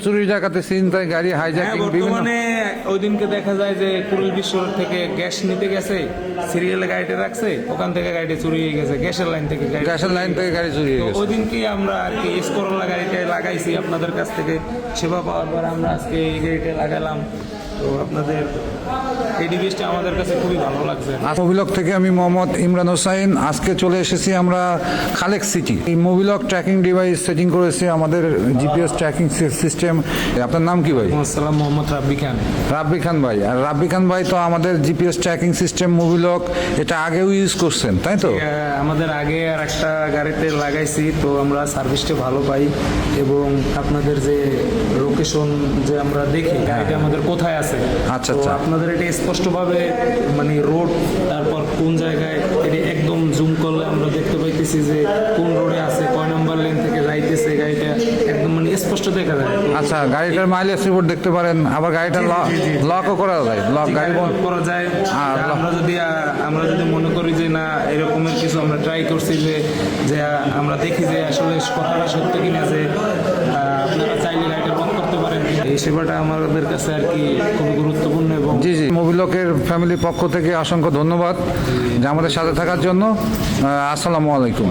চুরি ডাকাতি ছিনতাই গাড়ি হাইজ্যাকিং বিভিন্ন বর্তমানে ওই দিনকে দেখা যায় যে কুড়িল বিশ্ব থেকে গ্যাস নিতে গেছে, সিরিয়ালে গাড়িটা রাখছে, ওখান থেকে গাড়িটা চুরি হয়ে গেছে, গ্যাসের লাইন থেকে গাড়ি চুরি হয়ে তো গেছে। ওই দিনকে আমরা আর কি স্করলা গাড়িটা লাগাইছি আপনাদের কাছ থেকে সেবা পাওয়ার পর আমরা আজকে এই গাড়িটা লাগালাম। তো আপনাদের এই ডিভাইসটা আমাদের কাছে খুবই ভালো লাগছে। মোবিলক থেকে আমি মোহাম্মদ ইমরান হোসাইন। আজকে চলে এসেছি আমরা খালেক সিটি। এই মোবিলক ট্র্যাকিং ডিভাইস সেটিং করেছি, আমাদের জিপিএস ট্র্যাকিং সিস্টেম। আপনার নাম কি ভাই? আসসালাম, মোহাম্মদ রাব্বি খান। রাব্বি খান ভাই। আর রাব্বি খান ভাই তো আমাদের জিপিএস ট্র্যাকিং সিস্টেম মোবিলক এটা আগেও ইউজ করছেন, তাই তো? আমাদের আগে আর একটা গাড়িতে লাগাইছি, তো আমরা সার্ভিসটা ভালো পাই এবং আপনাদের যে লোকেশন যে আমরা দেখি গাড়িটা আমাদের কোথায় আছে, আচ্ছা তো আচ্ছা। আপনাদের এটা স্পষ্টভাবে মানে রোড, তারপর কোন জায়গায় এটা একদম জুম করলে আমরা দেখতে পাইতেছি যে কোন রোডে আছে, কয় নম্বর লেন থেকে যাইতেছে গাড়িটা, একদম মানে স্পষ্ট দেখা যায়। আচ্ছা, গাড়িটার মাইলেজ রিপোর্ট দেখতে পারেন, আবার গাড়িটা লকও করা যায়, গাড়ি বন্ধ করা যায়। আমরা যদি মনে করি যে না এরকমের কিছু আমরা ট্রাই করছি যে আমরা দেখি যে আসলে কথাটা সত্য কিনা, যে আপনারা চাইলে গাড়িটা বন্ধ করতে পারেন, এই সেবাটা আমাদের কাছে আর কি খুবই গুরুত্বপূর্ণ। এবং জি জি, মোবিলকের ফ্যামিলির পক্ষ থেকে অসংখ্য ধন্যবাদ যে আমাদের সাথে থাকার জন্য। আসসালামু আলাইকুম।